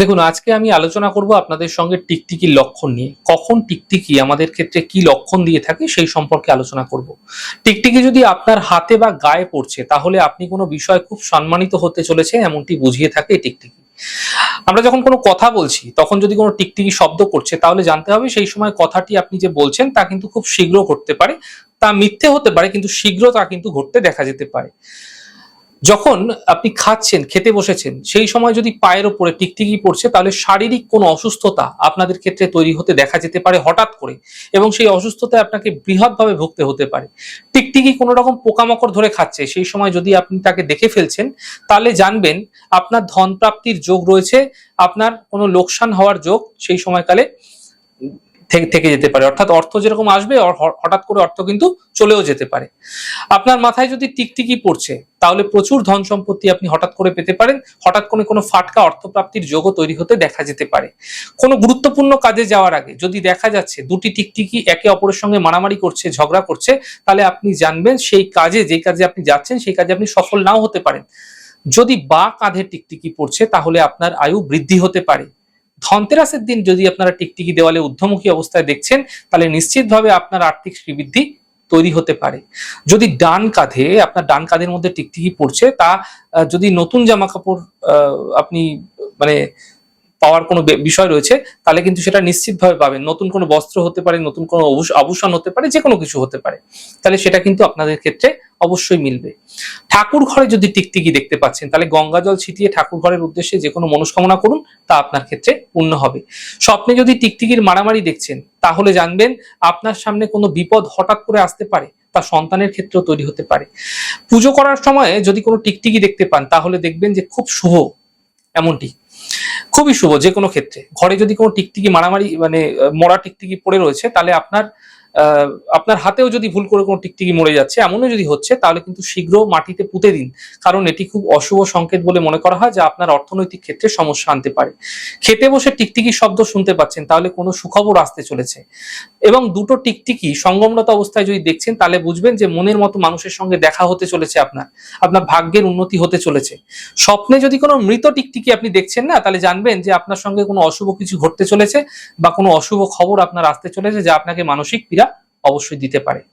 দেখুন, আজকে আমি আলোচনা করব আপনাদের সঙ্গে টিকটিকির লক্ষণ নিয়ে। কখন টিকটিকি আমাদের ক্ষেত্রে কি লক্ষণ দিয়ে থাকে সেই সম্পর্কে আলোচনা করব। টিকটিকি যদি আপনার হাতে বা গায়ে পড়ছে তাহলে আপনি কোনো বিষয় খুব সম্মানিত হতে চলেছে এমনটি বুঝিয়ে থাকে এই টিকটিকি। আমরা যখন কোনো কথা বলছি তখন যদি কোনো টিকটিকি শব্দ করছে তাহলে জানতে হবে সেই সময় কথাটি আপনি যে বলছেন তা কিন্তু খুব শীঘ্র ঘটতে পারে। তা মিথ্যে হতে পারে কিন্তু শীঘ্র তা কিন্তু ঘটতে দেখা যেতে পারে। যখন আপনি খাচ্ছেন, খেতে বসেছেন, সেই সময় যদি পায়ের ওপরে টিকটিকি পড়ছে তাহলে শারীরিক কোনো অসুস্থতা আপনাদের ক্ষেত্রে তৈরি হতে দেখা যেতে পারে হঠাৎ করে, এবং সেই অসুস্থতায় আপনাকে বৃহৎভাবে ভুগতে হতে পারে। টিকটিকি কোনো রকম পোকামাকড় ধরে খাচ্ছে, সেই সময় যদি আপনি তাকে দেখে ফেলছেন তাহলে জানবেন আপনার ধন প্রাপ্তির যোগ রয়েছে, আপনার কোনো লোকসান হওয়ার যোগ সেই সময়কালে থেকে যেতে পারে। অর্থাৎ অর্থ যেরকম আসবে হঠাৎ করে অর্থ কিন্তু চলেও যেতে পারে। আপনার মাথায় যদি টিকটিকি পড়ছে তাহলে প্রচুর ধন সম্পত্তি আপনি হঠাৎ করে পেতে পারেন। হঠাৎ করে কোনো ফাটকা অর্থপ্রাপ্তির যোগও তৈরি হতে দেখা যেতে পারে। কোনো গুরুত্বপূর্ণ কাজে যাওয়ার আগে যদি দেখা যাচ্ছে দুটি টিকটিকি একে অপরের সঙ্গে মারামারি করছে, ঝগড়া করছে, তাহলে আপনি জানবেন সেই কাজে, যে কাজে আপনি যাচ্ছেন সেই কাজে আপনি সফল নাও হতে পারেন। যদি বা কাঁধে টিকটিকি পড়ছে তাহলে আপনার আয়ু বৃদ্ধি হতে পারে। ধনতেরাসের দিন যদি আপনারা টিকটিকি দেওয়ালে ঊর্ধ্বমুখী অবস্থায় দেখছেন তাহলে নিশ্চিতভাবে আপনার আর্থিক শ্রীবৃদ্ধি তৈরি হতে পারে। যদি আপনার ডান কাঁধের মধ্যে টিকটিকি পড়ছে, তা যদি নতুন জামা কাপড় আপনি মানে পাওয়ার কোনো বিষয় রয়েছে তাহলে কিন্তু সেটা নিশ্চিতভাবে পাবেন। নতুন কোনো বস্ত্র হতে পারে, নতুন কোনো আভূষণ হতে পারে, যে কোনো কিছু হতে পারে, তাহলে সেটা কিন্তু আপনাদের ক্ষেত্রে অবশ্যই মিলবে। ঠাকুর ঘরে যদি টিকটিকি দেখতে পাচ্ছেন তাহলে গঙ্গা জল ছিটিয়ে ঠাকুর ঘরের উদ্দেশ্যে যে কোনো মনস্কামনা করুন, তা আপনার ক্ষেত্রে পূর্ণ হবে। স্বপ্নে যদি টিকটিকির মারামারি দেখছেন তাহলে জানবেন আপনার সামনে কোনো বিপদ হঠাৎ করে আসতে পারে, তা সন্তানের ক্ষেত্রেও তৈরি হতে পারে। পুজো করার সময় যদি কোনো টিকটিকি দেখতে পান তাহলে দেখবেন যে খুব শুভ, এমনটি খুবই শুভ। যে কোনো ক্ষেত্রে ঘরে যদি কোনো টিকটিকি মারামারি মরা টিকটিকি পড়ে রয়েছে তাহলে আপনার হাতেও যদি ভুল করে কোনো টিকটিকি মরে যাচ্ছে, এমনও যদি হচ্ছে, তাহলে কিন্তু শীঘ্র মাটিতে পুঁতে দিন, কারণ এটি খুব অশুভ সংকেত বলে মনে করা হয়, যা আপনার অর্থনৈতিক ক্ষেত্রে সমস্যা আনতে পারে। খেতে বসে টিকটিকির শব্দ শুনতে পাচ্ছেন তাহলে কোনো সুখবর আসতে চলেছে। এবং দুটো টিকটিকি সঙ্গমরত অবস্থায় যদি দেখছেন তাহলে বুঝবেন যে মনের মতো মানুষের সঙ্গে দেখা হতে চলেছে, আপনার ভাগ্যের উন্নতি হতে চলেছে। স্বপ্নে যদি কোনো মৃত টিকটিকি আপনি দেখছেন না, তাহলে জানবেন যে আপনার সঙ্গে কোনো অশুভ কিছু ঘটতে চলেছে বা কোনো অশুভ খবর আপনার আসতে চলেছে, যা আপনাকে মানসিক পীড়া অবশ্যই দিতে পারে।